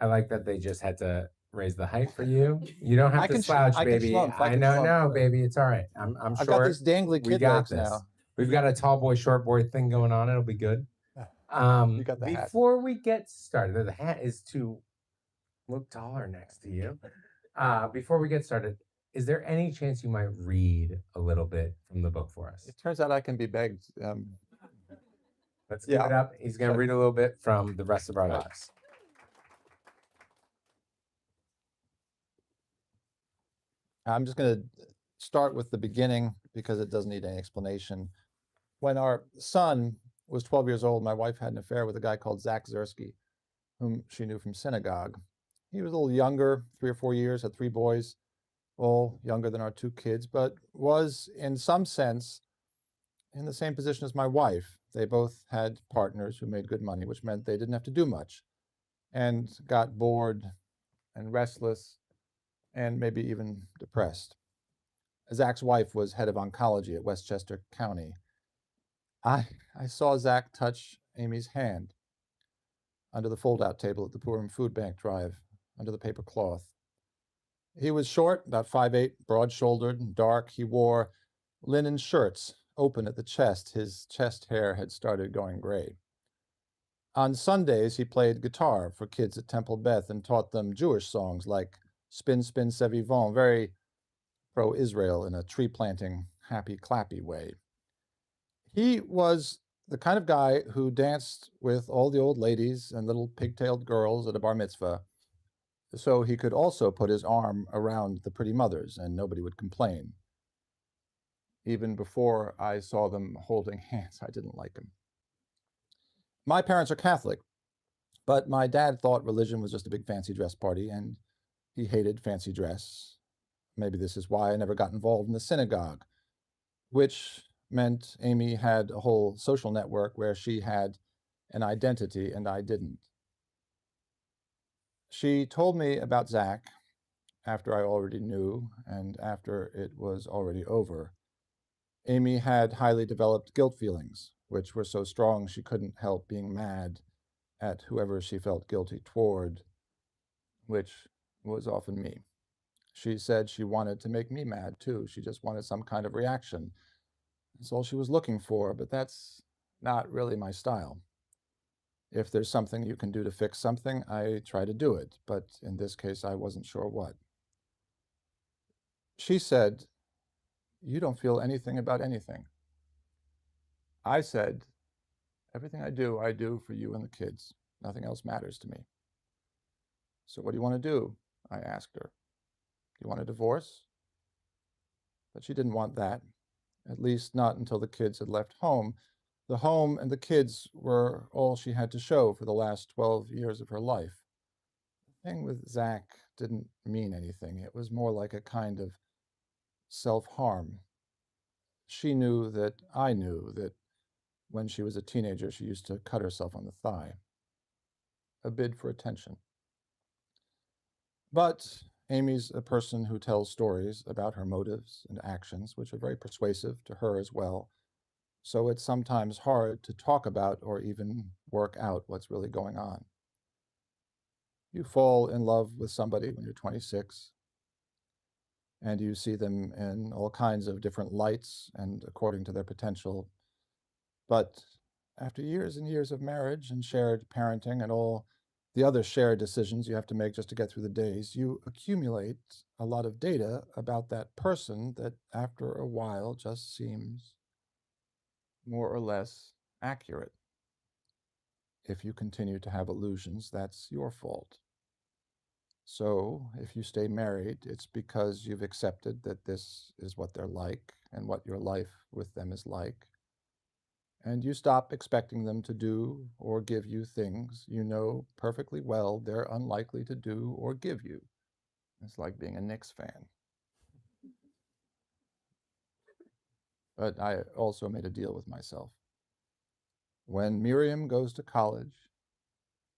I like that they just had to raise the height for you. You don't have to slouch, I can baby. schlumpf. I I can know, schlumpf. no, baby, it's all right. I'm I've got short. these dangly We kid got legs this. now. We've got a tall boy, short boy thing going on. It'll be good. You got the hat. Before we get started, the hat is to look taller next to you. Before we get started, is there any chance you might read a little bit from the book for us? It turns out I can be begged. Let's give it Yeah. up. He's going to read a little bit from the rest of our Right. lives. I'm just going to start with the beginning because it doesn't need any explanation. When our son was 12 years old, my wife had an affair with a guy called Zach Zersky, whom she knew from synagogue. He was a little younger, 3 or 4 years, had 3 boys, all younger than our 2 kids, but was in some sense in the same position as my wife. They both had partners who made good money, which meant they didn't have to do much, and got bored and restless and maybe even depressed. Zach's wife was head of oncology at Westchester County. I saw Zach touch Amy's hand under the fold-out table at the Purim Food Bank Drive, under the paper cloth. He was short, about 5'8", broad-shouldered and dark. He wore linen shirts, open at the chest. His chest hair had started going gray. On Sundays, he played guitar for kids at Temple Beth and taught them Jewish songs like Spin, Spin, C'est Vivant, very pro-Israel in a tree-planting, happy-clappy way. He was the kind of guy who danced with all the old ladies and little pigtailed girls at a bar mitzvah, so he could also put his arm around the pretty mothers and nobody would complain. Even before I saw them holding hands, I didn't like him. My parents are Catholic, but my dad thought religion was just a big fancy dress party, and he hated fancy dress. Maybe this is why I never got involved in the synagogue, which meant Amy had a whole social network where she had an identity and I didn't. She told me about Zach after I already knew and after it was already over. Amy had highly developed guilt feelings, which were so strong she couldn't help being mad at whoever she felt guilty toward, which was often me. She said she wanted to make me mad too. She just wanted some kind of reaction. That's all she was looking for, but that's not really my style. If there's something you can do to fix something, I try to do it, but in this case, I wasn't sure what. She said, "You don't feel anything about anything." I said, "Everything I do for you and the kids. Nothing else matters to me." "So what do you want to do?" I asked her. "Do you want a divorce?" But she didn't want that, at least not until the kids had left home. The home and the kids were all she had to show for the last 12 years of her life. The thing with Zach didn't mean anything. It was more like a kind of self-harm. She knew that I knew that when she was a teenager, she used to cut herself on the thigh. A bid for attention. But Amy's a person who tells stories about her motives and actions, which are very persuasive to her as well. So it's sometimes hard to talk about or even work out what's really going on. You fall in love with somebody when you're 26, and you see them in all kinds of different lights and according to their potential. But after years and years of marriage and shared parenting and all the other shared decisions you have to make just to get through the days, you accumulate a lot of data about that person that after a while just seems more or less accurate. If you continue to have illusions, that's your fault. So if you stay married, it's because you've accepted that this is what they're like and what your life with them is like. And you stop expecting them to do or give you things you know perfectly well they're unlikely to do or give you. It's like being a Knicks fan. But I also made a deal with myself. When Miriam goes to college,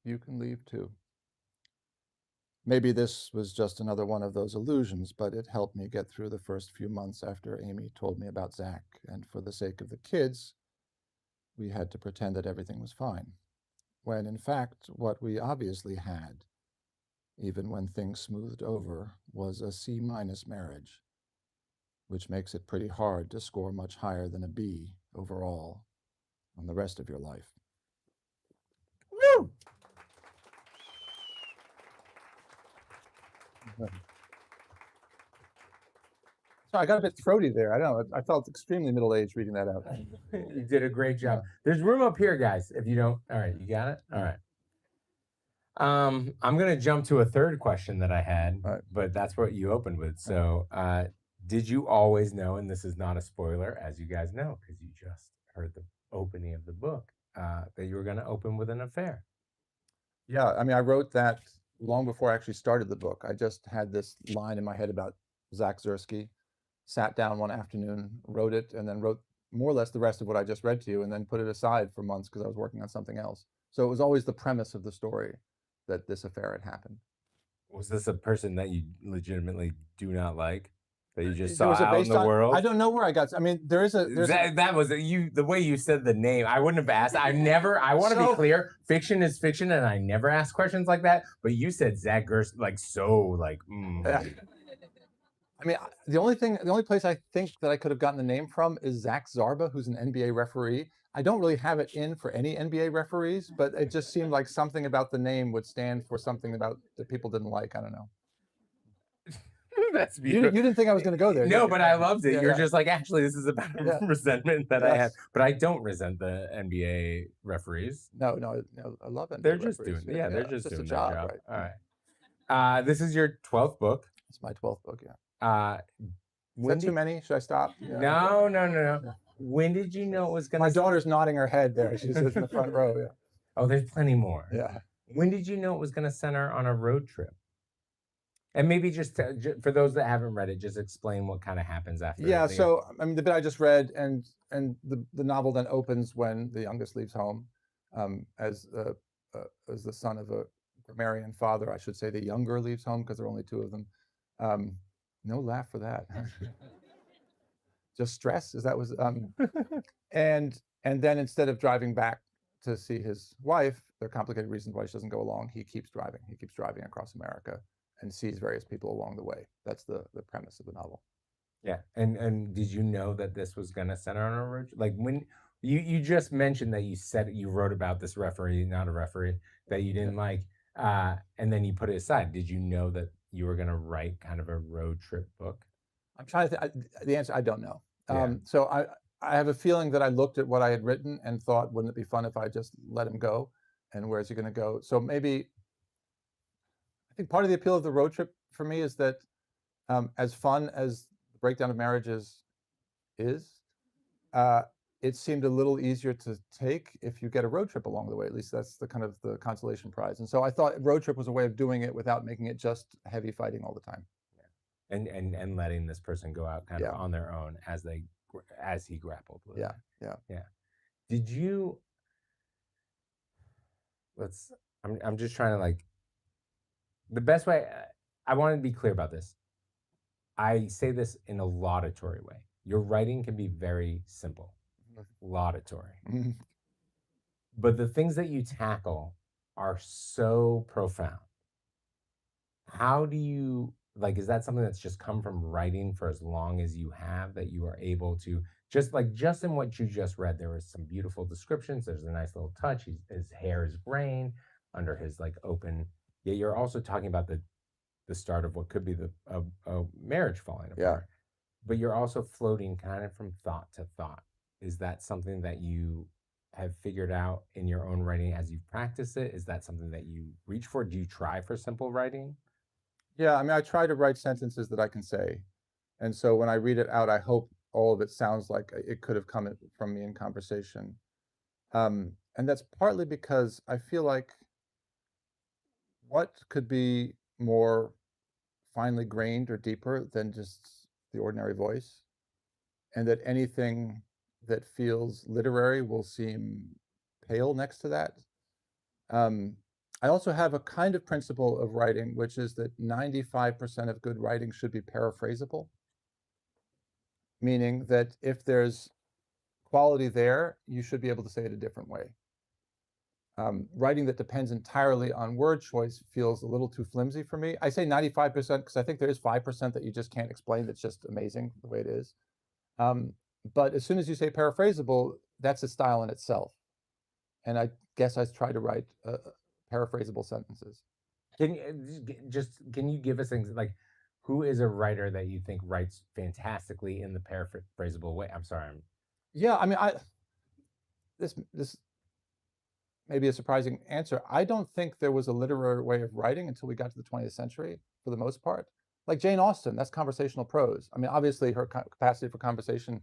you can leave too. Maybe this was just another one of those illusions, but it helped me get through the first few months after Amy told me about Zach. And for the sake of the kids, we had to pretend that everything was fine, when in fact, what we obviously had even when things smoothed over, was a C- marriage, which makes it pretty hard to score much higher than a B overall on the rest of your life. Woo! So I got a bit throaty there. I don't know. I felt extremely middle-aged reading that out. You did a great job. Yeah. There's room up here, guys. If you don't, all right, you got it. All right. I'm gonna jump to a third question that I had, All right. but that's what you opened with. So, did you always know, and this is not a spoiler, as you guys know, because you just heard the opening of the book, that you were gonna open with an affair? Yeah, I mean, I wrote that long before I actually started the book. I just had this line in my head about Zach Zersky, sat down one afternoon, wrote it, and then wrote more or less the rest of what I just read to you, and then put it aside for months because I was working on something else. So it was always the premise of the story that this affair had happened. Was this a person that you legitimately do not like, that you just There saw was a out in based the on, world? I don't know where I got, I mean, there's a, That was you. The way you said the name, I wouldn't have asked. I never. I want to be So- clear. Fiction is fiction, and I never ask questions like that. But you said Zach Gerst like so like. Yeah. I mean, the only place I think that I could have gotten the name from is Zach Zarba, who's an NBA referee. I don't really have it in for any NBA referees, but it just seemed like something about the name would stand for something about that people didn't like. I don't know. That's You beautiful. didn't think I was going to go there? No, did you? but I loved it. Yeah, You're yeah. just like, actually, this is about Yeah. resentment that I have. Yes. But I don't resent the NBA referees. No, I love NBA They're just referees. doing. Yeah, they're just it's doing a their job, job. right? All right. This is your 12th book. It's my 12th book. Yeah. Uh, Is when that too many? Should I stop? did, Yeah. no, no, no, no. Yeah. When did you know it was gonna? My daughter's nodding her head there. She's in the front row. Yeah. Oh, there's plenty more. Yeah. When did you know it was gonna center on a road trip? And maybe just for those that haven't read it, just explain what kind of happens after. Yeah, so I mean, the bit I just read, and the novel then opens when the youngest leaves home, as the son of a grammarian father, I should say. The younger leaves home because there are only two of them. No laugh for that. Just stress. Is that was and then instead of driving back to see his wife, there are complicated reasons why she doesn't go along. He keeps driving. He keeps driving across America and sees various people along the way. That's the premise of the novel. Yeah, and did you know that this was gonna center on a road? Like when you just mentioned that you said you wrote about this referee, not a referee, that you didn't like, and then you put it aside. Did you know that you were gonna write kind of a road trip book? I'm trying to the answer, I don't know. Yeah. So I have a feeling that I looked at what I had written and thought, wouldn't it be fun if I just let him go? And where's he going to go? So maybe I think part of the appeal of the road trip for me is that as fun as the breakdown of marriages is, it seemed a little easier to take if you get a road trip along the way. At least that's the kind of the consolation prize. And so I thought road trip was a way of doing it without making it just heavy fighting all the time. And letting this person go out kind of on their own as he grappled with it. Yeah. Did you? I'm just trying to like. The best way I want to be clear about this. I say this in a laudatory way. Your writing can be very simple, laudatory, but the things that you tackle are so profound. How do you like? Is that something that's just come from writing for as long as you have, that you are able to just in what you just read? There was some beautiful descriptions. There's a nice little touch. His hair is graying under his like open. Yet you're also talking about the start of what could be a marriage falling apart. But you're also floating kind of from thought to thought. Is that something that you have figured out in your own writing as you practice it? Is that something that you reach for? Do you try for simple writing? Yeah, I mean, I try to write sentences that I can say. And so when I read it out, I hope all of it sounds like it could have come from me in conversation. And that's partly because I feel like what could be more finely grained or deeper than just the ordinary voice? And that anything that feels literary will seem pale next to that. I also have a kind of principle of writing, which is that 95% of good writing should be paraphrasable, meaning that if there's quality there, you should be able to say it a different way. writing that depends entirely on word choice feels a little too flimsy for me. I say 95% because I think there is 5% that you just can't explain. That's just amazing the way it is. But as soon as you say paraphrasable, that's a style in itself. And I guess I try to write paraphrasable sentences. Can you can you give us things like who is a writer that you think writes fantastically in the paraphrasable way? I'm sorry. Yeah, I mean, this may be a surprising answer. I don't think there was a literary way of writing until we got to the 20th century, for the most part. Like Jane Austen, that's conversational prose. I mean, obviously her capacity for conversation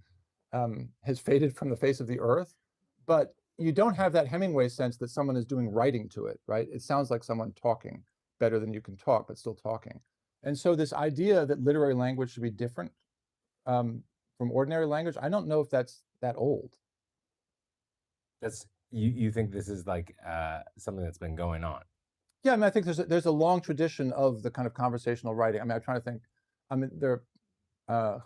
has faded from the face of the earth, but you don't have that Hemingway sense that someone is doing writing to it, right? It sounds like someone talking better than you can talk, but still talking. And so this idea that literary language should be different from ordinary language, I don't know if that's that old. That's you think this is like something that's been going on. Yeah, I mean, I think there's a long tradition of the kind of conversational writing. I mean, I'm trying to think. I mean,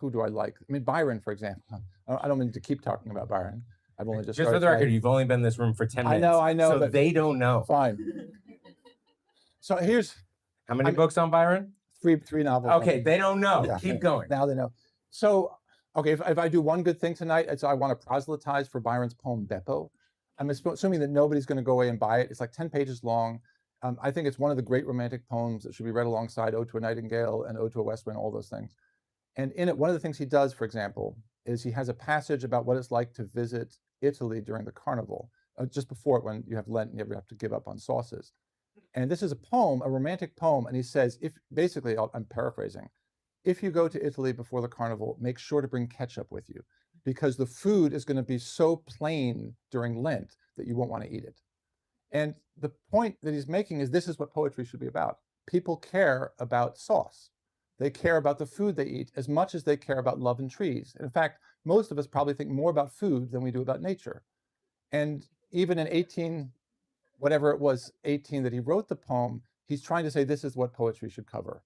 who do I like? I mean, Byron, for example. I don't mean to keep talking about Byron. I've only just for the started record, writing. you've only been in this room for 10 minutes. I know, so but they don't know. Fine. So here's how many books on Byron? Three novels. Okay, they don't know. Yeah, keep going. Now they know. So, okay, if I do one good thing tonight, it's I want to proselytize for Byron's poem Beppo. I'm assuming that nobody's going to go away and buy it. It's like 10 pages long. I think it's one of the great romantic poems that should be read alongside Ode to a Nightingale and Ode to a West Wind, all those things. And in it, one of the things he does, for example, is he has a passage about what it's like to visit Italy during the carnival, just before it, when you have Lent and you have to give up on sauces. And this is a poem, a romantic poem, and he says, if basically, I'm paraphrasing, if you go to Italy before the carnival, make sure to bring ketchup with you, because the food is going to be so plain during Lent that you won't want to eat it. And the point that he's making is this is what poetry should be about. People care about sauce. They care about the food they eat as much as they care about love and trees. In fact, most of us probably think more about food than we do about nature. And even in whatever it was, 18 that he wrote the poem, he's trying to say this is what poetry should cover.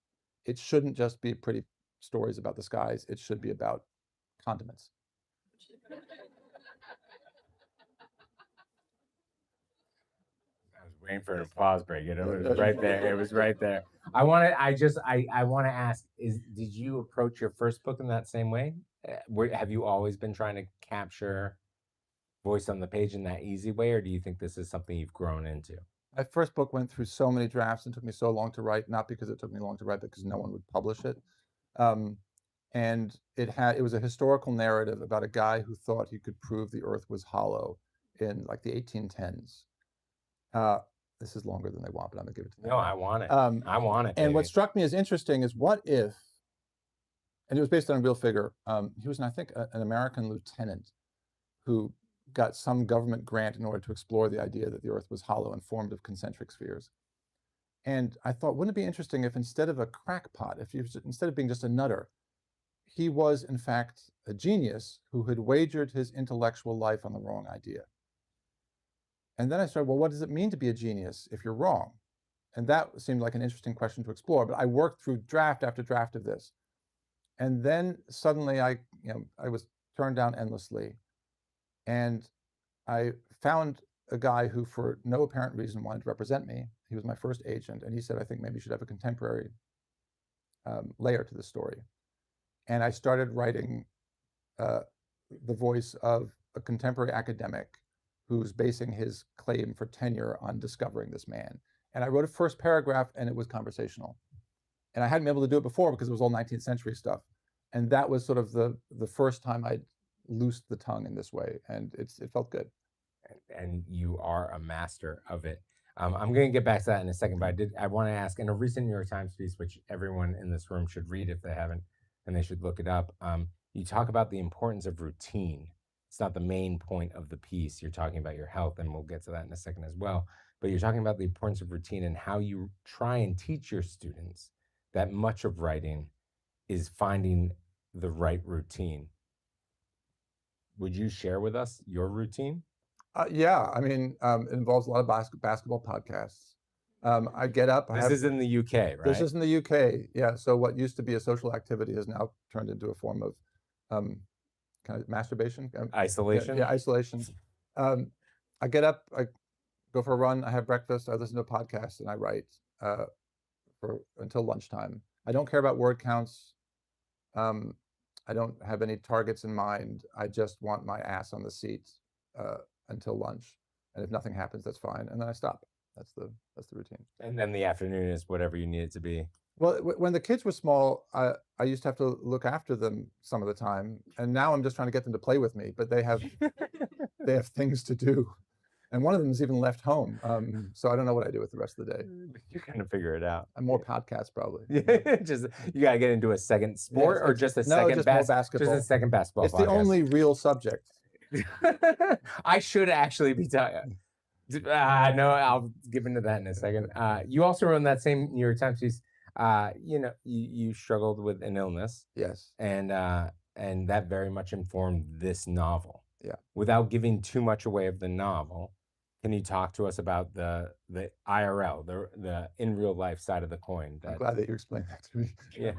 It shouldn't just be pretty stories about the skies. It should be about condiments. I was waiting for an applause break. It was right there. It was right there. I want to ask, did you approach your first book in that same way? Have you always been trying to capture voice on the page in that easy way, or do you think this is something you've grown into? My first book went through so many drafts and took me so long to write, not because it took me long to write, but because no one would publish it. And it was a historical narrative about a guy who thought he could prove the earth was hollow in like the 1810s. This is longer than they want, but I'm gonna give it to them. No, I want it. I want it. And what struck me as interesting is what if, and it was based on a real figure. He was, I think, an American lieutenant who got some government grant in order to explore the idea that the earth was hollow and formed of concentric spheres. And I thought, wouldn't it be interesting if instead of a crackpot, instead of being just a nutter, he was in fact a genius who had wagered his intellectual life on the wrong idea. And then I started, well, what does it mean to be a genius if you're wrong? And that seemed like an interesting question to explore. But I worked through draft after draft of this. And then suddenly I was turned down endlessly. And I found a guy who, for no apparent reason, wanted to represent me. He was my first agent. And he said, I think maybe you should have a contemporary layer to the story. And I started writing the voice of a contemporary academic who's basing his claim for tenure on discovering this man. And I wrote a first paragraph, and it was conversational. And I hadn't been able to do it before because it was all 19th century stuff. And that was sort of the first time I'd loosed the tongue in this way, and it felt good. And you are a master of it. I'm going to get back to that in a second, but I want to ask, in a recent New York Times piece, which everyone in this room should read if they haven't, and they should look it up, you talk about the importance of routine. It's not the main point of the piece. You're talking about your health, and we'll get to that in a second as well. But you're talking about the importance of routine and how you try and teach your students that much of writing is finding the right routine. Would you share with us your routine? Yeah, I mean, it involves a lot of basketball podcasts. I get up. This is in the UK, right? This is in the UK, yeah. So what used to be a social activity has now turned into a form of kind of masturbation. Isolation? Yeah, isolation. I get up, I go for a run, I have breakfast, I listen to a podcast, and I write until lunchtime. I don't care about word counts. Um, I don't have any targets in mind. I just want my ass on the seat until lunch, and if nothing happens, that's fine, and then I stop. That's the routine. And then the afternoon is whatever you need it to be. Well, when the kids were small, I used to have to look after them some of the time, and now I'm just trying to get them to play with me. But they have things to do, and one of them is even left home. So I don't know what I do with the rest of the day. You're gonna figure it out. And more podcasts probably. Just you gotta get into a second sport, Yes, or just a no, second just more basketball. Just a second basketball. It's the only real subject. I should actually be talking. No, I'll give into that in a second. You also wrote in that same New York Times piece. You struggled with an illness. Yes. And that very much informed this novel. Yeah. Without giving too much away of the novel, can you talk to us about the IRL, the in real life side of the coin? I'm glad that you explained that to me. Yeah.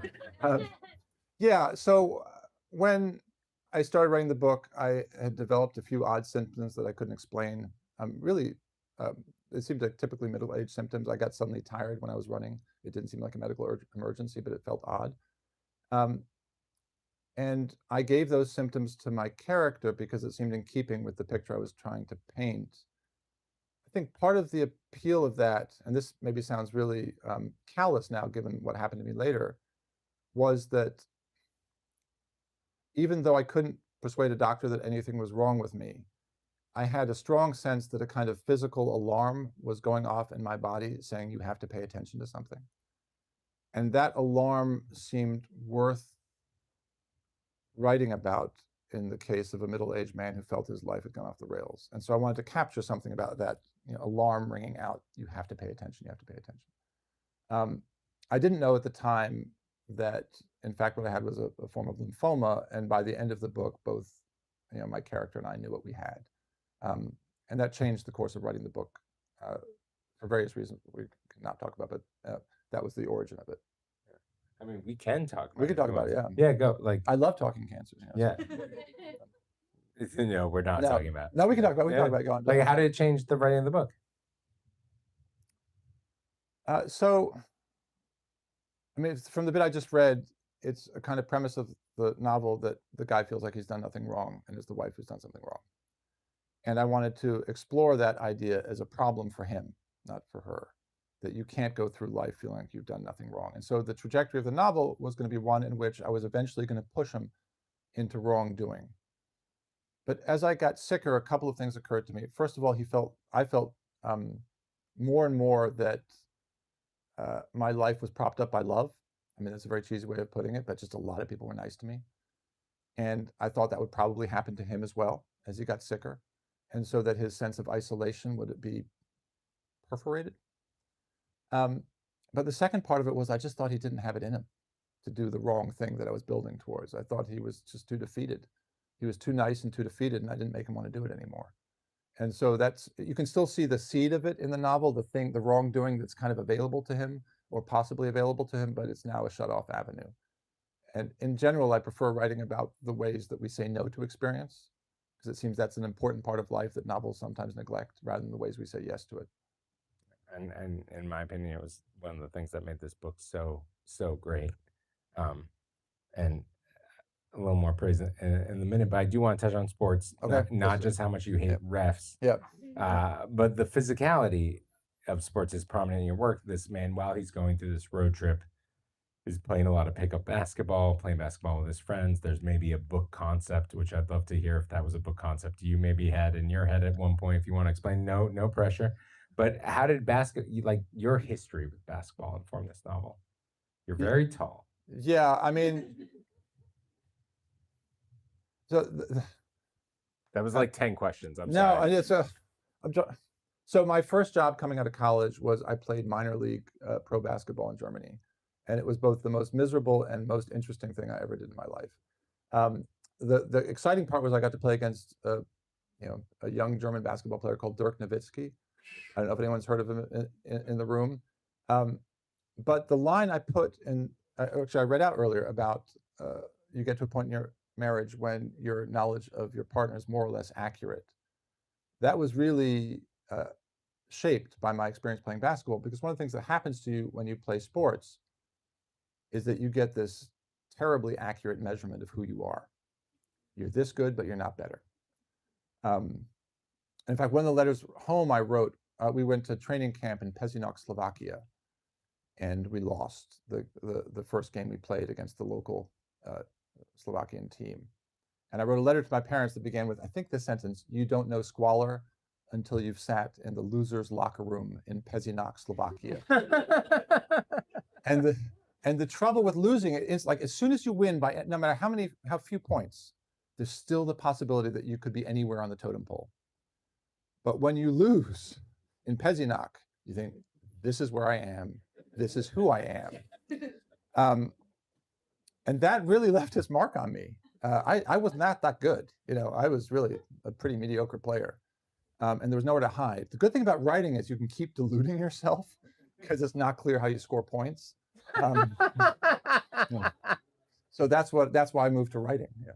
Yeah. So when I started writing the book, I had developed a few odd symptoms that I couldn't explain. Really, it seemed like typically middle-aged symptoms. I got suddenly tired when I was running. It didn't seem like a medical emergency, but it felt odd. And I gave those symptoms to my character because it seemed in keeping with the picture I was trying to paint. I think part of the appeal of that, and this maybe sounds really callous now given what happened to me later, was that even though I couldn't persuade a doctor that anything was wrong with me, I had a strong sense that a kind of physical alarm was going off in my body saying you have to pay attention to something. And that alarm seemed worth writing about in the case of a middle-aged man who felt his life had gone off the rails. And so I wanted to capture something about that, alarm ringing out, you have to pay attention, you have to pay attention. I didn't know at the time that, in fact, what I had was a form of lymphoma. And by the end of the book, both my character and I knew what we had. And that changed the course of writing the book for various reasons we could not talk about, but that was the origin of it. I mean, we can talk about We can talk about it, yeah. Yeah, go. Like, I love talking cancer. Yeah. No, we're not talking about. No, we can talk about it. We can talk about it. Go on. Like, how did it change the writing of the book? So, I mean, from the bit I just read, it's a kind of premise of the novel that the guy feels like he's done nothing wrong, and it's the wife who's done something wrong. And I wanted to explore that idea as a problem for him, not for her, that you can't go through life feeling like you've done nothing wrong. And so the trajectory of the novel was going to be one in which I was eventually going to push him into wrongdoing. But as I got sicker, a couple of things occurred to me. First of all, I felt more and more that my life was propped up by love. I mean, that's a very cheesy way of putting it, but just a lot of people were nice to me. And I thought that would probably happen to him as well as he got sicker. And so that his sense of isolation would be perforated. But the second part of it was I just thought he didn't have it in him to do the wrong thing that I was building towards. I thought he was just too defeated. He was too nice and too defeated, and I didn't make him want to do it anymore. And so you can still see the seed of it in the novel, the wrongdoing that's kind of available to him or possibly available to him, but it's now a shut-off avenue. And in general, I prefer writing about the ways that we say no to experience, because it seems that's an important part of life that novels sometimes neglect, rather than the ways we say yes to it. And in my opinion, it was one of the things that made this book so great. And a little more praise in the minute, but I do want to touch on sports. Okay. Not just how much you hate refs. Yep. But the physicality of sports is prominent in your work. This man, while he's going through this road trip, is playing a lot of pickup basketball, playing basketball with his friends. There's maybe a book concept, which I'd love to hear if that was a book concept you maybe had in your head at one point. If you want to explain, no pressure. But how did your history with basketball inform this novel? You're very tall. Yeah, I mean, so that was like 10 questions. I'm sorry. So my first job coming out of college was I played minor league pro basketball in Germany, and it was both the most miserable and most interesting thing I ever did in my life. The exciting part was I got to play against a young German basketball player called Dirk Nowitzki. I don't know if anyone's heard of him in the room, but the line I put in, actually I read out earlier about you get to a point in your marriage when your knowledge of your partner is more or less accurate. That was really shaped by my experience playing basketball, because one of the things that happens to you when you play sports is that you get this terribly accurate measurement of who you are. You're this good, but you're not better. In fact, one of the letters home I wrote, we went to training camp in Pezinok, Slovakia, and we lost the first game we played against the local Slovakian team. And I wrote a letter to my parents that began with, I think, this sentence: "You don't know squalor until you've sat in the loser's locker room in Pezinok, Slovakia." And the trouble with losing it is, like, as soon as you win by no matter how few points, there's still the possibility that you could be anywhere on the totem pole. But when you lose in Pezinok, you think, this is where I am. This is who I am. And that really left its mark on me. I was not that good. I was really a pretty mediocre player. And there was nowhere to hide. The good thing about writing is you can keep deluding yourself because it's not clear how you score points. So that's why I moved to writing. Yeah.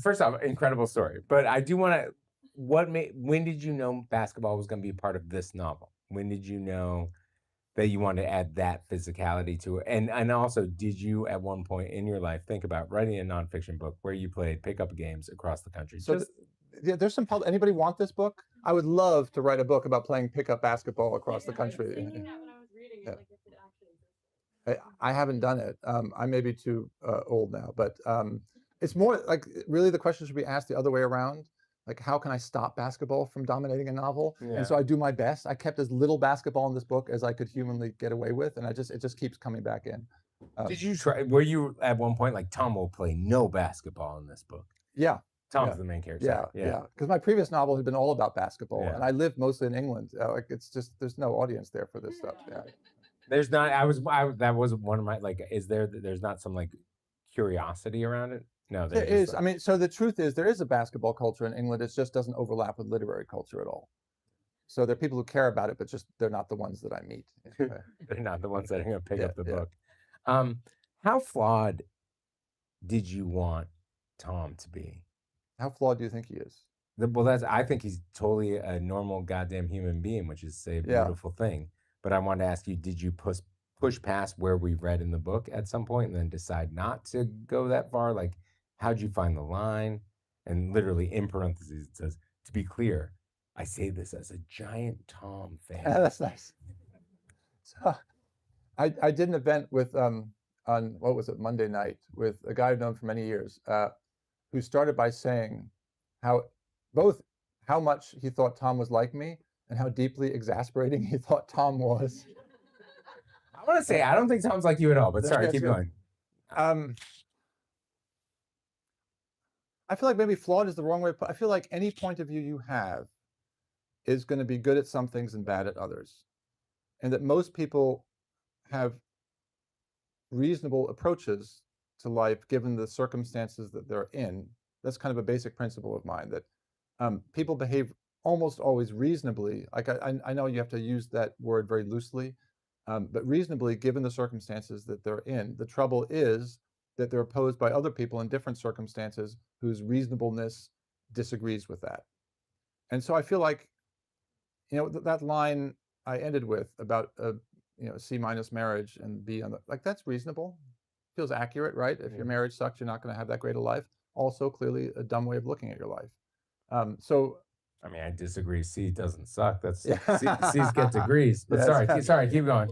First off, incredible story. But I do want to. When did you know basketball was going to be a part of this novel? When did you know that you wanted to add that physicality to it? And also, did you at one point in your life think about writing a nonfiction book where you played pickup games across the country? So there's some. Anybody want this book? I would love to write a book about playing pickup basketball across the country. I was thinking that when I was reading it, like if it actually existed. I haven't done it. I may be too old now, but it's more like, really the question should be asked the other way around. Like, how can I stop basketball from dominating a novel? Yeah. And so I do my best. I kept as little basketball in this book as I could humanly get away with, and it just keeps coming back in. Did you try? Were you at one point like, Tom will play no basketball in this book? Yeah. Tom's the main character. Yeah. Because my previous novel had been all about basketball, Yeah. and I lived mostly in England. Like, it's just, there's no audience there for this stuff. Yeah. There's not. That was one of my, like. There's not some like curiosity around it? No, There just is. like, I mean, so the truth is, there is a basketball culture in England. It just doesn't overlap with literary culture at all. So there are people who care about it, but just they're not the ones that I meet. they're not the ones that are going to pick Yeah, up the yeah. book. How flawed did you want Tom to be? How flawed do you think he is? Well, I think he's totally a normal goddamn human being, which is a Yeah. beautiful thing. But I wanted to ask you, did you push past where we read in the book at some point and then decide not to go that far? Like, how'd you find the line? And literally in parentheses, it says, to be clear, I say this as a giant Tom fan. That's nice. So, I did an event with on, what was it, Monday night, with a guy I've known for many years, who started by saying how much he thought Tom was like me and how deeply exasperating he thought Tom was. I want to say, I don't think Tom's like you at all, but sorry, That's keep good. going. I feel like maybe flawed is the wrong way. I feel like any point of view you have is going to be good at some things and bad at others. And that most people have reasonable approaches to life given the circumstances that they're in. That's kind of a basic principle of mine, that people behave almost always reasonably. Like, I know you have to use that word very loosely, but reasonably given the circumstances that they're in. The trouble is that they're opposed by other people in different circumstances whose reasonableness disagrees with that. And so I feel like, that line I ended with about C- marriage and B on the, like, that's reasonable. Feels accurate, right? If your marriage sucks, you're not going to have that great a life. Also, clearly a dumb way of looking at your life. So I mean, I disagree. C doesn't suck. That's Yeah. C's get degrees. But Yes. sorry, keep going.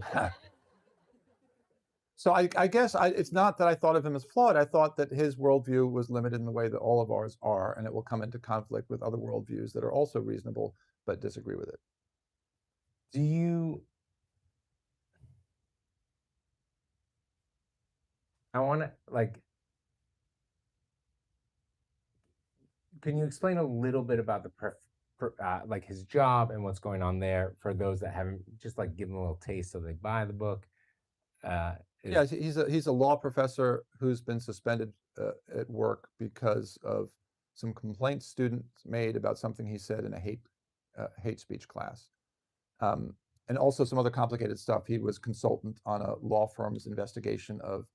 So I guess it's not that I thought of him as flawed. I thought that his worldview was limited in the way that all of ours are, and it will come into conflict with other worldviews that are also reasonable but disagree with it. Do you? I want to, like. Can you explain a little bit about like his job and what's going on there for those that haven't, just like give them a little taste so they buy the book? Yeah, he's a law professor who's been suspended at work because of some complaints students made about something he said in a hate speech class, and also some other complicated stuff. He was consultant on a law firm's investigation of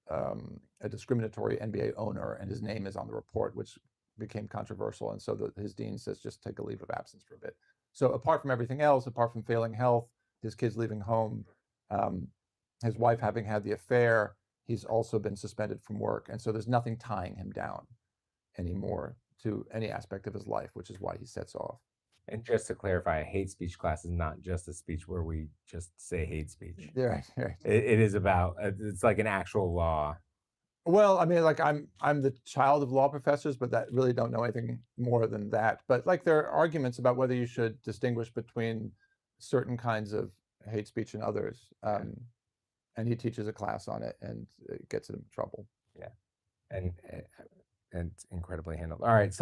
a discriminatory NBA owner, and his name is on the report, which became controversial. And so his dean says, just take a leave of absence for a bit. So apart from everything else, apart from failing health, his kids leaving home, his wife having had the affair, he's also been suspended from work. And so there's nothing tying him down anymore to any aspect of his life, which is why he sets off. And just to clarify, a hate speech class is not just a speech where we just say hate speech. Yeah, right. It is about, it's like an actual law. Well, I mean, like I'm the child of law professors, but that really don't know anything more than that. But like there are arguments about whether you should distinguish between certain kinds of hate speech and others. And he teaches a class on it, and it gets him in trouble. Yeah, and it's incredibly handled. All right,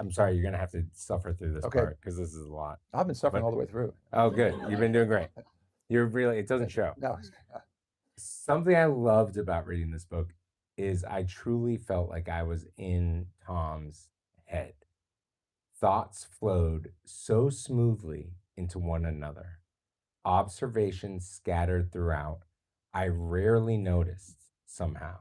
I'm sorry, you're gonna have to suffer through this part because this is a lot. I've been suffering all the way through. Oh, good. You've been doing great. You're really. It doesn't show. No. Something I loved about reading this book is I truly felt like I was in Tom's head. Thoughts flowed so smoothly into one another. Observations scattered throughout. I rarely noticed somehow.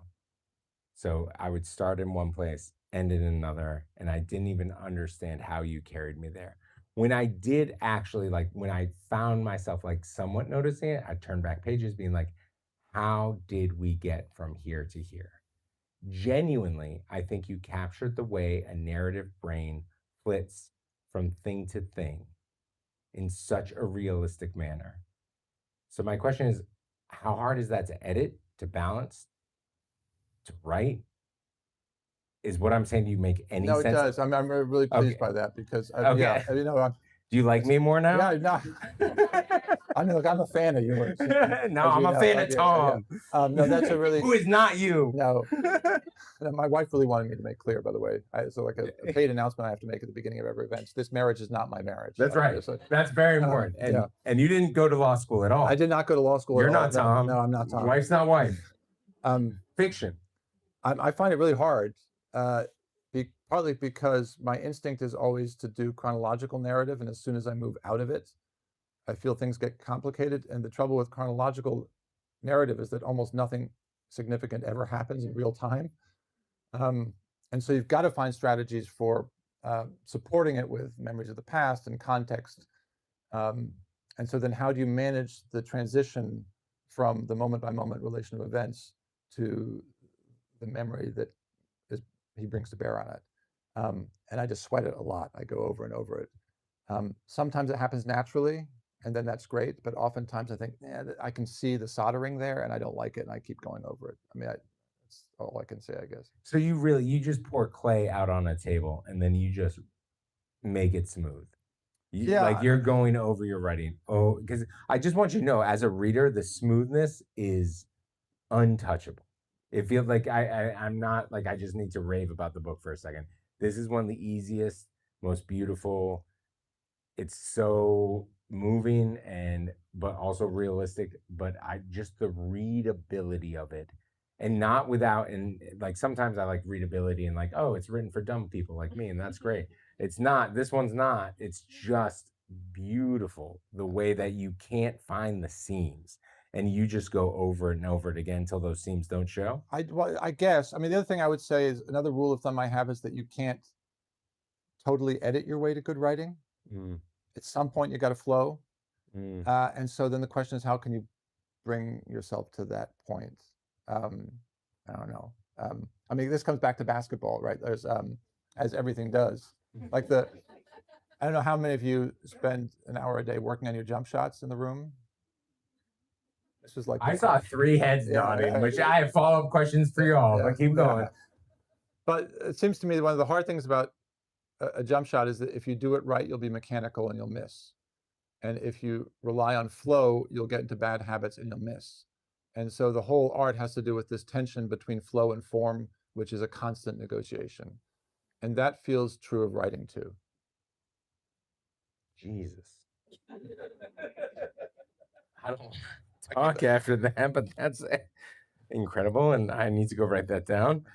So I would start in one place, end in another, and I didn't even understand how you carried me there. When I did actually, like, when I found myself like somewhat noticing it, I turned back pages being like, how did we get from here to here? Genuinely, I think you captured the way a narrative brain flits from thing to thing in such a realistic manner. So my question is, how hard is that to edit, to balance, to write? Is what I'm saying, do you make any sense? No, it does. I'm really pleased by that because, yeah, you know, do you like me more now? Yeah, no. I mean, look, I'm a fan of yours. No, I'm a fan of Tom. No, that's a really... Who is not you? No. My wife really wanted me to make clear, by the way. So like a paid announcement I have to make at the beginning of every event. This marriage is not my marriage. That's right. That's very important. And you didn't go to law school at all. I did not go to law school You're at all. not Tom. No, I'm not Tom. Wife's not wife. Fiction. I find it really hard, partly because my instinct is always to do chronological narrative, and as soon as I move out of it, I feel things get complicated. And the trouble with chronological narrative is that almost nothing significant ever happens in real time. And so you've got to find strategies for supporting it with memories of the past and context. And so then how do you manage the transition from the moment-by-moment relation of events to the memory that he brings to bear on it? And I just sweat it a lot. I go over and over it. Sometimes it happens naturally, and then that's great. But oftentimes I think, I can see the soldering there, and I don't like it, and I keep going over it. I mean, that's all I can say, I guess. So you just pour clay out on a table, and then you just make it smooth. Like you're going over your writing. Oh, because I just want you to know, as a reader, the smoothness is untouchable. It feels like I'm not like, I just need to rave about the book for a second. This is one of the easiest, most beautiful. It's so moving but also realistic. But just the readability of it, and not without, and like sometimes I like readability and like, oh, it's written for dumb people like me, and that's great. It's not. This one's not. It's just beautiful the way that you can't find the seams. And you just go over it and over it again until those seams don't show? I guess. I mean, the other thing I would say is another rule of thumb I have is that you can't totally edit your way to good writing. At some point, you got to flow. And so then the question is, how can you bring yourself to that point? I don't know. I mean, this comes back to basketball, right? There's, as everything does. Like I don't know how many of you spend an hour a day working on your jump shots in the room. This was like, I saw 3 heads nodding, which I have follow-up questions for you all, but keep going. But it seems to me one of the hard things about a jump shot is that if you do it right, you'll be mechanical and you'll miss. And if you rely on flow, you'll get into bad habits and you'll miss. And so the whole art has to do with this tension between flow and form, which is a constant negotiation. And that feels true of writing too. Jesus. I don't talk after that, but that's incredible, and I need to go write that down.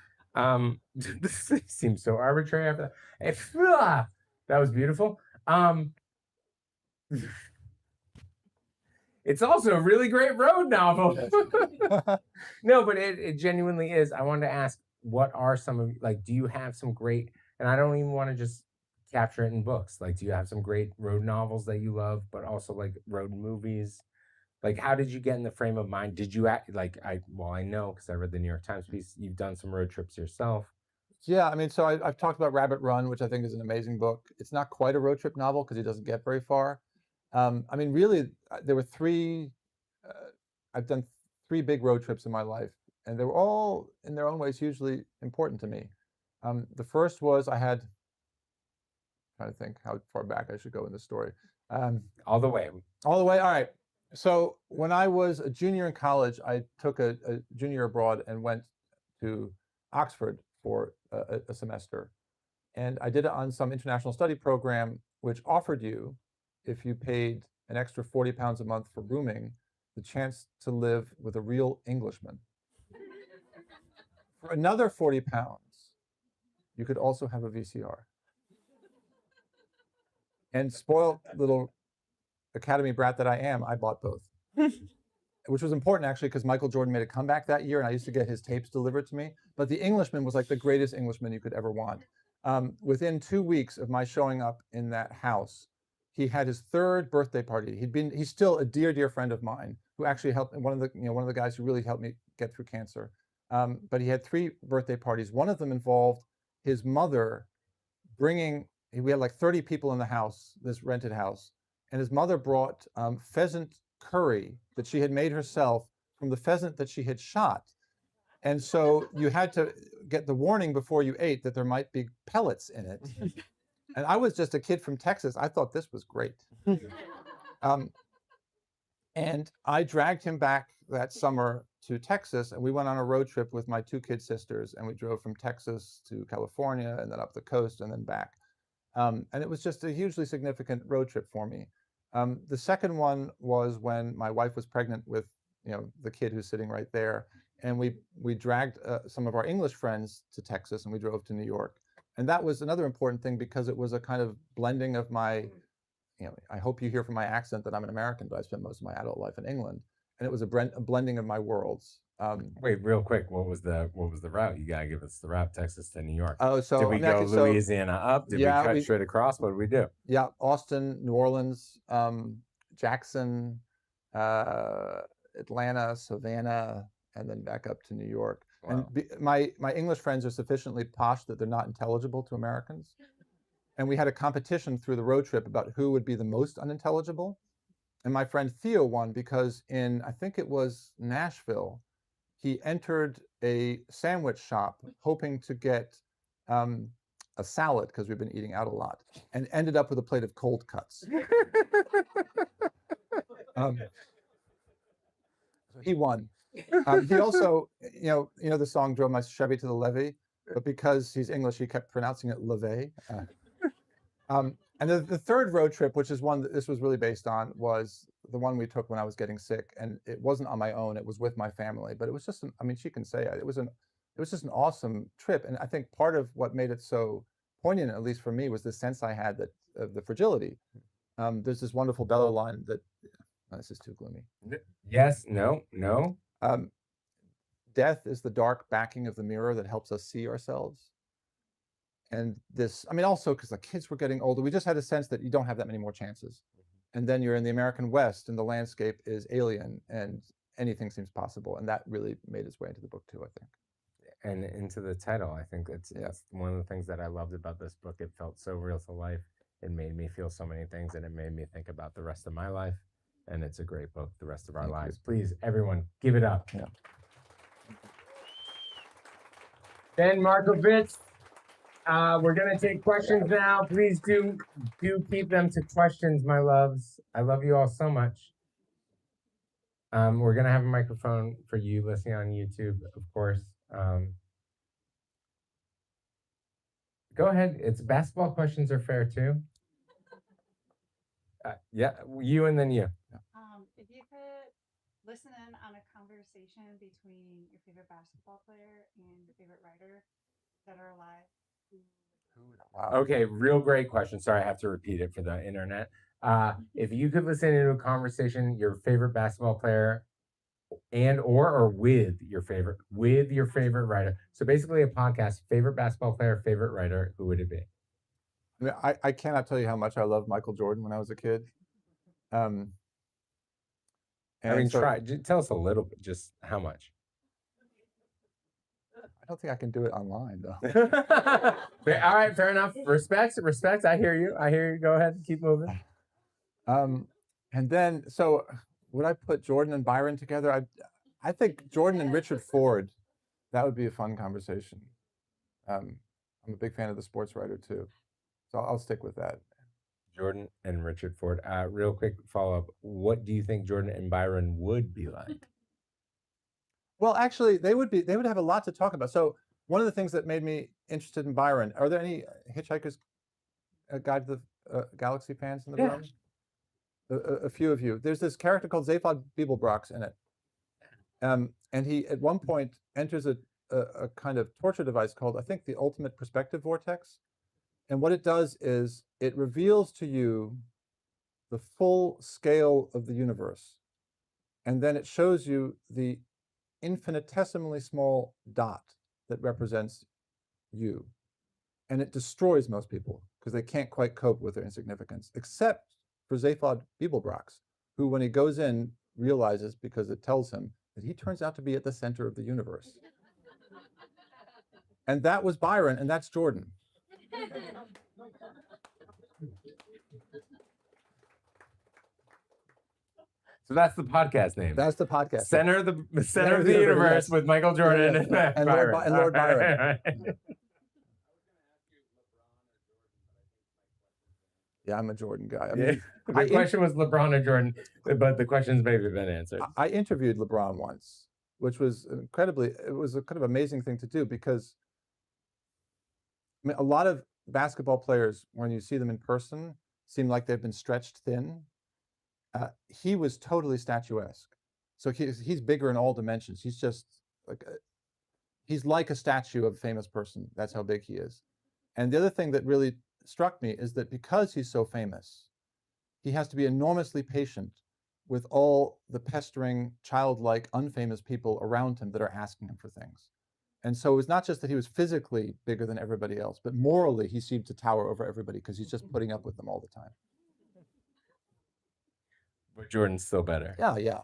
This seems so arbitrary after that. That was beautiful. It's also a really great road novel. No, but it genuinely is. I wanted to ask, what are some of, like, do you have some great And I don't even want to just capture it in books. Like, do you have some great road novels that you love, but also like road movies? Like, how did you get in the frame of mind? Did you act like I know because I read the New York Times piece, you've done some road trips yourself. Yeah, I mean, so I've talked about Rabbit Run, which I think is an amazing book. It's not quite a road trip novel because he doesn't get very far. I mean, really, there were three. Uh, I've done three big road trips in my life, and they were all, in their own ways, hugely important to me. The first was I had. Trying to think how far back I should go in this story. All the way. All the way. All right. So when I was a junior in college, I took a junior abroad and went to Oxford for a semester. And I did it on some international study program, which offered you, if you paid an extra 40 pounds a month for rooming, the chance to live with a real Englishman. For another 40 pounds, you could also have a VCR. And spoiled little Academy brat that I am, I bought both. Which was important actually because Michael Jordan made a comeback that year and I used to get his tapes delivered to me. But The Englishman was like the greatest Englishman you could ever want. Within 2 weeks of my showing up in that house, he had his third birthday party. He's still a dear, dear friend of mine who actually helped, one of the guys who really helped me get through cancer. But he had 3 birthday parties. One of them involved his mother bringing, we had like 30 people in the house, this rented house, and his mother brought pheasant curry that she had made herself from the pheasant that she had shot. And so you had to get the warning before you ate that there might be pellets in it. And I was just a kid from Texas. I thought this was great. And I dragged him back that summer to Texas, and we went on a road trip with my 2 kid sisters, and we drove from Texas to California and then up the coast and then back. And it was just a hugely significant road trip for me. The second one was when my wife was pregnant with, the kid who's sitting right there, and we dragged some of our English friends to Texas, and we drove to New York. And that was another important thing because it was a kind of blending of my, I hope you hear from my accent that I'm an American, but I spent most of my adult life in England, and it was a blending of my worlds. Wait, real quick, what was the route? You gotta give us the route, Texas to New York. Oh, so did we go Louisiana up? Did we cut straight across? What did we do? Yeah, Austin, New Orleans, Jackson, Atlanta, Savannah, and then back up to New York. Wow. And my English friends are sufficiently posh that they're not intelligible to Americans. And we had a competition through the road trip about who would be the most unintelligible. And my friend Theo won because in, I think it was Nashville, he entered a sandwich shop hoping to get a salad because we've been eating out a lot, and ended up with a plate of cold cuts. He won. He also, the song "Drove My Chevy to the Levee," but because he's English, he kept pronouncing it levee. And the third road trip, which is one that this was really based on, was the one we took when I was getting sick, and it wasn't on my own; it was with my family. But it was just, she can say it was just an awesome trip, and I think part of what made it so poignant, at least for me, was the sense I had of the fragility. There's this wonderful Bellow line that, this is too gloomy. Yes, no. Death is the dark backing of the mirror that helps us see ourselves. And this, also because the kids were getting older, we just had a sense that you don't have that many more chances. And then you're in the American West, and the landscape is alien, and anything seems possible. And that really made its way into the book too, I think. And into the title, I think it's one of the things that I loved about this book. It felt so real to life. It made me feel so many things, and it made me think about the rest of my life. And it's a great book, the rest of our lives. Please, everyone, give it up. Yeah. Ben Markovits. We're gonna take questions now. Please do keep them to questions, my loves. I love you all so much. We're gonna have a microphone for you listening on YouTube, of course. Go ahead. It's basketball questions are fair too. Yeah, you and then you. If you could listen in on a conversation between your favorite basketball player and your favorite writer that are alive. Wow. Okay, real great question. Sorry, I have to repeat it for the internet. If you could listen into a conversation, your favorite basketball player or with your favorite writer. So basically a podcast, favorite basketball player, favorite writer, who would it be? I mean, I cannot tell you how much I loved Michael Jordan when I was a kid. I And mean, so tell us a little bit, just how much. I don't think I can do it online though. All right, fair enough. Respect. I hear you. Go ahead, keep moving. And then, so would I put Jordan and Byron together? I think Jordan and Richard Ford, that would be a fun conversation. I'm a big fan of the sports writer too, so I'll stick with that. Jordan and Richard Ford. Real quick follow up. What do you think Jordan and Byron would be like? Well, actually, they would have a lot to talk about. So one of the things that made me interested in Byron, are there any Hitchhiker's Guide to the Galaxy fans in the room? A few of you. There's this character called Zaphod Beeblebrox in it. And he, at one point, enters a kind of torture device called, I think, the Ultimate Perspective Vortex. And what it does is it reveals to you the full scale of the universe. And then it shows you the infinitesimally small dot that represents you. And it destroys most people because they can't quite cope with their insignificance, except for Zaphod Beeblebrox, who, when he goes in, realizes, because it tells him, that he turns out to be at the center of the universe. And that was Byron, and that's Jordan. So that's the podcast name. That's the podcast. Center of the universe, yes. With Michael Jordan, yeah. And Lord Byron. Right. Yeah, I'm a Jordan guy. I mean, the question was LeBron or Jordan, but the question's maybe been answered. I interviewed LeBron once, which was it was a kind of amazing thing to do, because I mean, a lot of basketball players, when you see them in person, seem like they've been stretched thin. He was totally statuesque. So he's bigger in all dimensions. He's just he's like a statue of a famous person. That's how big he is. And the other thing that really struck me is that because he's so famous, he has to be enormously patient with all the pestering, childlike, unfamous people around him that are asking him for things. And so it was not just that he was physically bigger than everybody else, but morally he seemed to tower over everybody because he's just putting up with them all the time. But Jordan's still better. Yeah.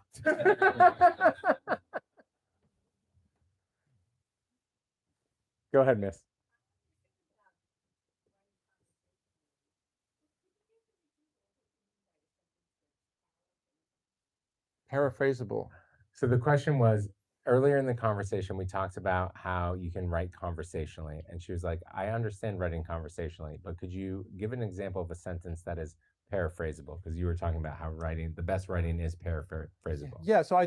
Go ahead, miss. Paraphrasable. So the question was, earlier in the conversation, we talked about how you can write conversationally. And she was like, I understand writing conversationally, but could you give an example of a sentence that is paraphrasable? Because you were talking about how the best writing is paraphrasable. Yeah, so I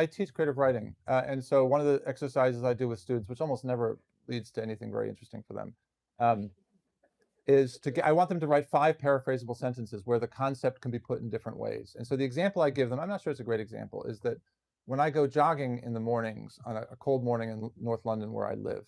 teach creative writing. And so one of the exercises I do with students, which almost never leads to anything very interesting for them, is I want them to write 5 paraphrasable sentences where the concept can be put in different ways. And so the example I give them, I'm not sure it's a great example, is that when I go jogging in the mornings on a cold morning in North London where I live,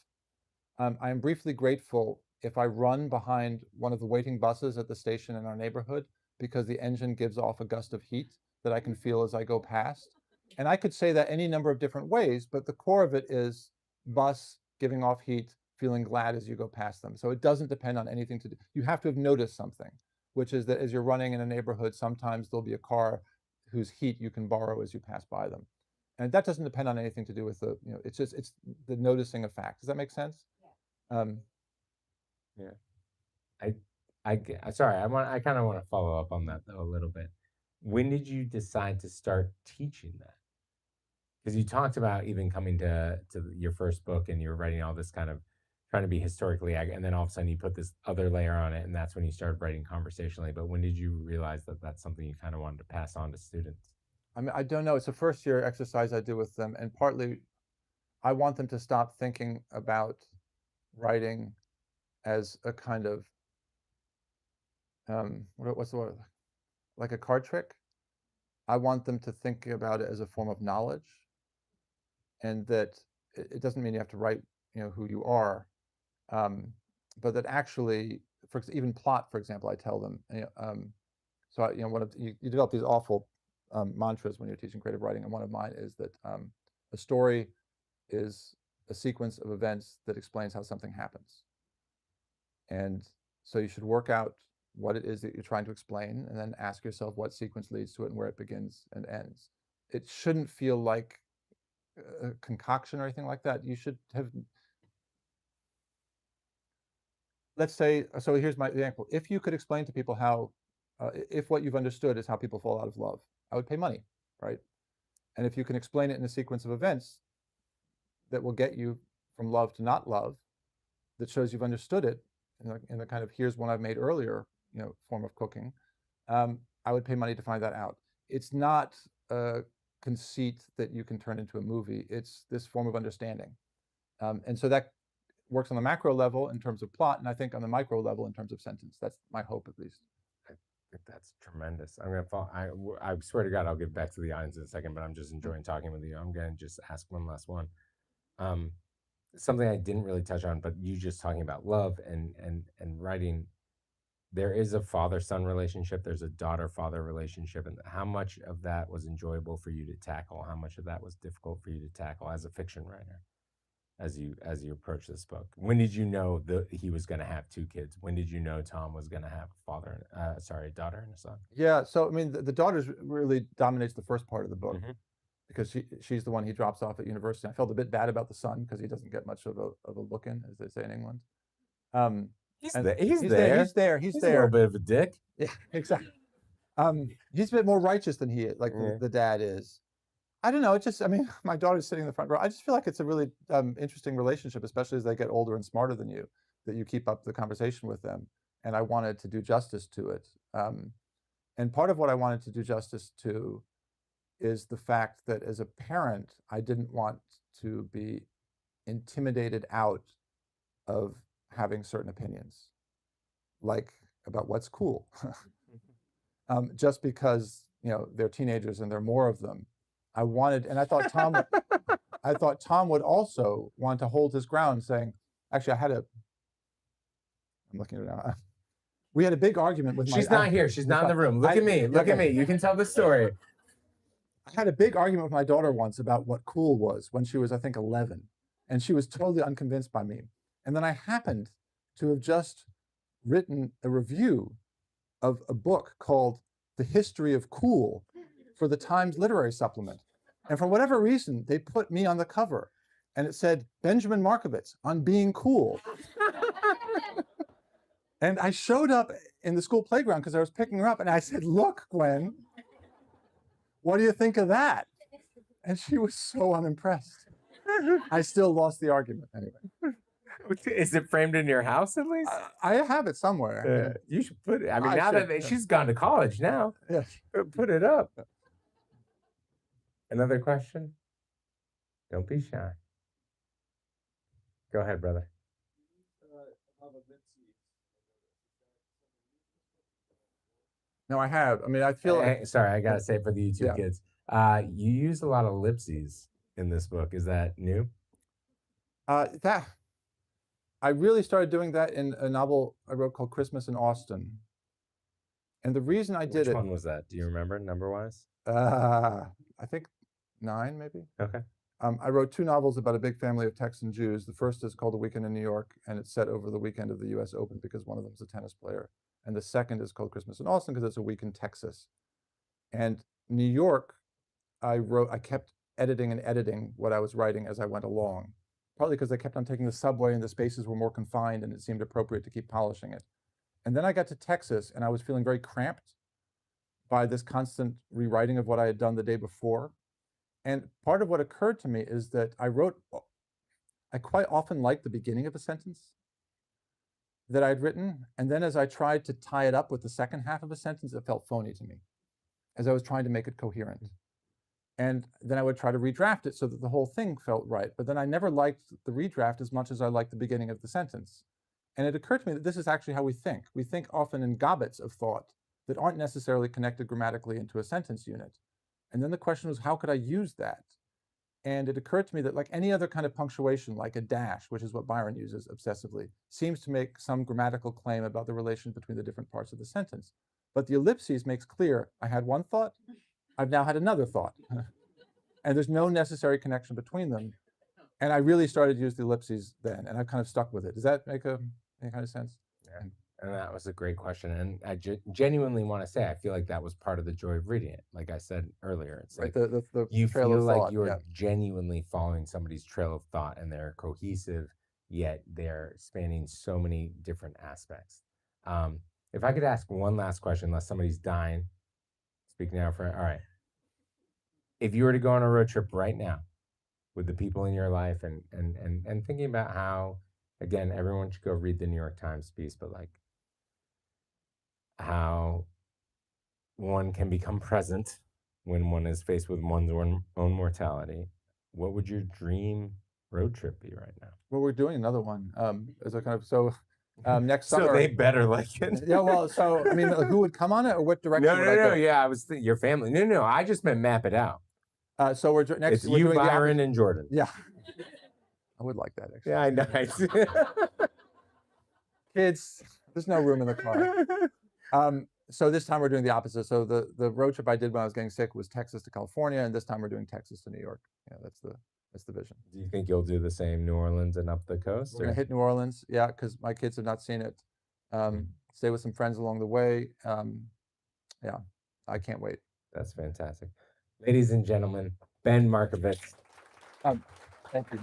I am briefly grateful if I run behind one of the waiting buses at the station in our neighborhood, because the engine gives off a gust of heat that I can feel as I go past. And I could say that any number of different ways, but the core of it is bus giving off heat, feeling glad as you go past them. So it doesn't depend on anything to do. You have to have noticed something, which is that as you're running in a neighborhood, sometimes there'll be a car whose heat you can borrow as you pass by them. And that doesn't depend on anything to do with the, it's the noticing of facts. Does that make sense? Yeah. Sorry, I kind of want to follow up on that though a little bit. When did you decide to start teaching that? Because you talked about even coming to your first book and you're writing all this kind of trying to be historically accurate, and then all of a sudden you put this other layer on it, and that's when you started writing conversationally. But when did you realize that that's something you kind of wanted to pass on to students? I mean, I don't know. It's a first year exercise I do with them, and partly I want them to stop thinking about writing as a kind of what's the word, like a card trick. I want them to think about it as a form of knowledge, and that it doesn't mean you have to write, who you are, but that actually, even plot, for example, I tell them, so you develop these awful mantras when you're teaching creative writing, and one of mine is that a story is a sequence of events that explains how something happens. And so you should work out what it is that you're trying to explain, and then ask yourself what sequence leads to it and where it begins and ends. It shouldn't feel like a concoction or anything like that. You should have, let's say, so here's my example. If you could explain to people how, if what you've understood is how people fall out of love, I would pay money, right? And if you can explain it in a sequence of events that will get you from love to not love, that shows you've understood it in the kind of here's one I've made earlier, form of cooking, I would pay money to find that out. It's not a conceit that you can turn into a movie. It's this form of understanding. And so that works on the macro level in terms of plot, and I think on the micro level in terms of sentence. That's my hope, at least. I think that's tremendous. I'm gonna fall. I swear to God, I'll get back to the audience in a second, but I'm just enjoying talking with you. I'm gonna just ask one last one. Something I didn't really touch on, but you just talking about love and writing. There is a father-son relationship. There's a daughter-father relationship, and how much of that was enjoyable for you to tackle? How much of that was difficult for you to tackle as a fiction writer? As you approach this book, when did you know that he was going to have two kids? When did you know Tom was going to have a daughter and a son? Yeah, so I mean, the daughter really dominates the first part of the book, because she's the one he drops off at university. I felt a bit bad about the son because he doesn't get much of a look in, as they say in England. He's and there. He's He's there. there. He's a little bit of a dick. Yeah, exactly. He's a bit more righteous than he is, like the dad is. I don't know. It just, I mean, my daughter's sitting in the front row. I just feel like it's a really interesting relationship, especially as they get older and smarter than you, that you keep up the conversation with them. And I wanted to do justice to it. And part of what I wanted to do justice to is the fact that as a parent, I didn't want to be intimidated out of having certain opinions, like about what's cool, just because, they're teenagers and there are more of them. I wanted, and I thought Tom would also want to hold his ground, saying, actually, I'm looking at it now. We had a big argument with She's not here. She's not in the room. Look at me. Look at me. You can tell the story. I had a big argument with my daughter once about what cool was when she was, I think, 11. And she was totally unconvinced by me. And then I happened to have just written a review of a book called The History of Cool for the Times Literary Supplement. And for whatever reason, they put me on the cover, and it said, Benjamin Markovits on being cool. And I showed up in the school playground because I was picking her up, and I said, look, Gwen, what do you think of that? And she was so unimpressed. I still lost the argument anyway. Is it framed in your house at least? I have it somewhere. You should put it. I mean, now that she's gone to college now, put it up. Another question? Don't be shy. Go ahead, brother. No, I have. I mean, I feel like... Sorry, I got to say for the YouTube kids, you use a lot of ellipses in this book. Is that new? I really started doing that in a novel I wrote called Christmas in Austin. And the reason I did Which one was that? Do you remember number-wise? I think 9, maybe. Okay. I wrote 2 novels about a big family of Texan Jews. The first is called A Weekend in New York, and it's set over the weekend of the U.S. Open because one of them is a tennis player. And the second is called Christmas in Austin because it's a week in Texas. And New York, I kept editing what I was writing as I went along, partly because I kept on taking the subway and the spaces were more confined and it seemed appropriate to keep polishing it. And then I got to Texas and I was feeling very cramped by this constant rewriting of what I had done the day before. And part of what occurred to me is that I quite often liked the beginning of a sentence that I'd written. And then as I tried to tie it up with the second half of a sentence, it felt phony to me as I was trying to make it coherent. And then I would try to redraft it so that the whole thing felt right. But then I never liked the redraft as much as I liked the beginning of the sentence. And it occurred to me that this is actually how we think. We think often in gobbets of thought that aren't necessarily connected grammatically into a sentence unit. And then the question was, how could I use that? And it occurred to me that like any other kind of punctuation, like a dash, which is what Byron uses obsessively, seems to make some grammatical claim about the relation between the different parts of the sentence. But the ellipses makes clear I had one thought, I've now had another thought. And there's no necessary connection between them. And I really started to use the ellipses then, and I've kind of stuck with it. Does that make any kind of sense? Yeah. And that was a great question. And I genuinely want to say, I feel like that was part of the joy of reading it. Like I said earlier, it's Right, like the you trail feel of like thought, you're yeah. genuinely following somebody's trail of thought, and they're cohesive, yet they're spanning so many different aspects. If I could ask one last question, unless somebody's dying, speak now for, all right. If you were to go on a road trip right now with the people in your life and thinking about how, again, everyone should go read the New York Times piece, but like how one can become present when one is faced with one's own mortality, what would your dream road trip be right now? Well, we're doing another one. As a kind of next So summer. they better like it. Yeah, well, so I mean, who would come on it, or what direction would I go? Yeah, I was your family. No, I just meant map it out. So we're It's we're you, doing Byron, and Jordan. Yeah, I would like that actually. Yeah, I know. Kids, there's no room in the car. So this time we're doing the opposite. So the road trip I did when I was getting sick was Texas to California, and this time we're doing Texas to New York. Yeah, that's the vision. Do you think you'll do the same New Orleans and up the coast? We're gonna hit New Orleans, yeah, because my kids have not seen it. Stay with some friends along the way. Yeah, I can't wait. That's fantastic. Ladies and gentlemen, Ben Markovits. Thank you.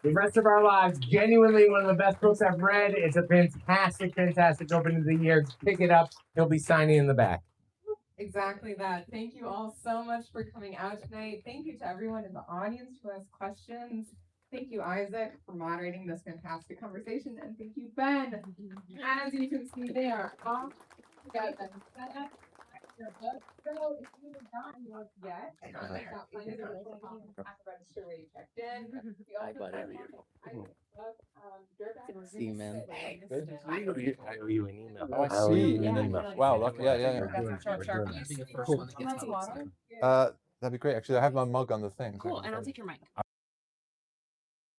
The Rest of Our Lives, genuinely one of the best books I've read. It's a fantastic opening of the year. Pick it up. He'll be signing in the back. Exactly that. Thank you all so much for coming out tonight. Thank you to everyone in the audience who asked questions. Thank you, Isaac, for moderating this fantastic conversation. And thank you, Ben. As you can see, they are off. We got them set up. So if you have not looked yet, I've got plenty of information at the register where you checked in. We also have See you, man. I owe you an email. Oh, I see. Yeah. Wow, lucky. Yeah. Be the first one that gets That's a lot. posted. That'd be great. Actually, I have my mug on the thing. so I Cool, can and I'll go. take your mic.